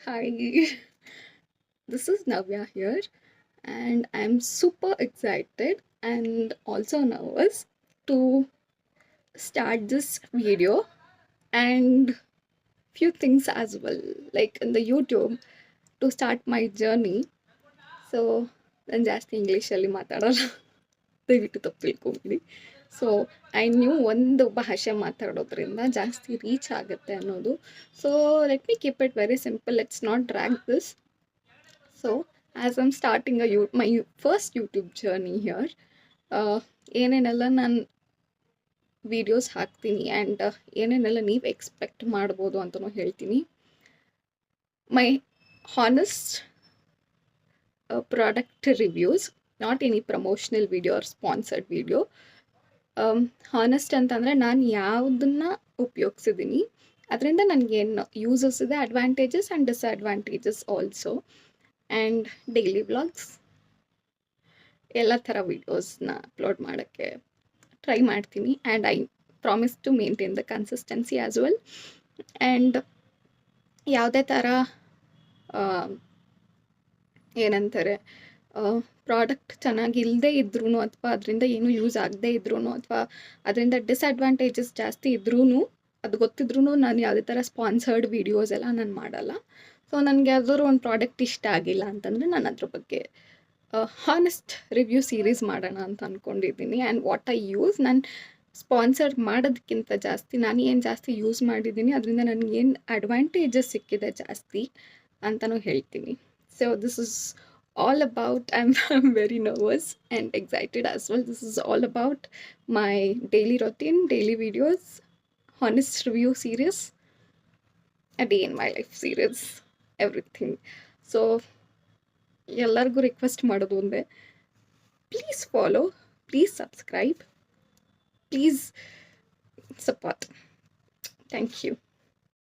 Hi, this is Navya here, and I'm super excited and also nervous to start this video and few things as well, like in the YouTube to start my journey. So, ನಾನು ಜಾಸ್ತಿ ಇಂಗ್ಲೀಷಲ್ಲಿ ಮಾತಾಡಲ್ಲ ದಯವಿಟ್ಟು ತಪ್ಪು ತಿಳ್ಕೊಬೇಡಿ. So I knew ಒಂದು ಭಾಷೆ ಮಾತಾಡೋದ್ರಿಂದ ಜಾಸ್ತಿ ರೀಚ್ ಆಗುತ್ತೆ ಅನ್ನೋದು. So let me keep it very simple, let's not drag this. So, as I'm starting my first YouTube journey here, ಏನೇನೆಲ್ಲ ನಾನು ವೀಡಿಯೋಸ್ ಹಾಕ್ತೀನಿ ಆ್ಯಂಡ್ ಏನೇನೆಲ್ಲ ನೀವು ಎಕ್ಸ್ಪೆಕ್ಟ್ ಮಾಡ್ಬೋದು ಅಂತಲೂ ಹೇಳ್ತೀನಿ. My honest product reviews, not any promotional video or sponsored video. Honest ಅಂತಂದರೆ ನಾನು ಯಾವುದನ್ನು ಉಪಯೋಗಿಸಿದ್ದೀನಿ, ಅದರಿಂದ ನನಗೇನು ಯೂಸಸ್ ಇದೆ, advantages and disadvantages also, and daily vlogs ಎಲ್ಲ ಥರ ವೀಡಿಯೋಸ್ನ ಅಪ್ಲೋಡ್ ಮಾಡೋಕ್ಕೆ ಟ್ರೈ ಮಾಡ್ತೀನಿ. And I promise to maintain the consistency as well. And ಯಾವುದೇ ಥರ ಏನಂತಾರೆ ಪ್ರಾಡಕ್ಟ್ ಚೆನ್ನಾಗಿಲ್ಲದೆ ಇದ್ರೂ ಅಥವಾ ಅದರಿಂದ ಏನೂ ಯೂಸ್ ಆಗದೆ ಇದ್ರೂ ಅಥವಾ ಅದರಿಂದ ಡಿಸ್ಅಡ್ವಾಂಟೇಜಸ್ ಜಾಸ್ತಿ ಇದ್ರೂ ಅದು ಗೊತ್ತಿದ್ರೂ ನಾನು ಯಾವುದೇ ಥರ ಸ್ಪಾನ್ಸರ್ಡ್ ವೀಡಿಯೋಸ್ ಎಲ್ಲ ನಾನು ಮಾಡಲ್ಲ. ಸೊ ನನಗೆ ಯಾವ್ದಾದ್ರು ಒಂದು ಪ್ರಾಡಕ್ಟ್ ಇಷ್ಟ ಆಗಿಲ್ಲ ಅಂತಂದರೆ ನಾನು ಅದ್ರ ಬಗ್ಗೆ ಹಾನೆಸ್ಟ್ ರಿವ್ಯೂ ಸೀರೀಸ್ ಮಾಡೋಣ ಅಂತ ಅಂದ್ಕೊಂಡಿದ್ದೀನಿ. ಆ್ಯಂಡ್ ವಾಟ್ ಐ ಯೂಸ್, ನಾನು ಸ್ಪಾನ್ಸರ್ ಮಾಡೋದಕ್ಕಿಂತ ಜಾಸ್ತಿ ನಾನು ಏನು ಜಾಸ್ತಿ ಯೂಸ್ ಮಾಡಿದ್ದೀನಿ, ಅದರಿಂದ ನನಗೇನು ಅಡ್ವಾಂಟೇಜಸ್ ಸಿಕ್ಕಿದೆ ಜಾಸ್ತಿ ಅಂತಲೂ ಹೇಳ್ತೀನಿ. So this is all about, I'm very nervous and excited as well. This is all about my daily routine, daily videos, honest review series, a day in my life series, everything. So ಎಲ್ಲರಿಗೂ request ಮಾಡೋದು ಒಂದೇ, please follow, please subscribe, please support. Thank you.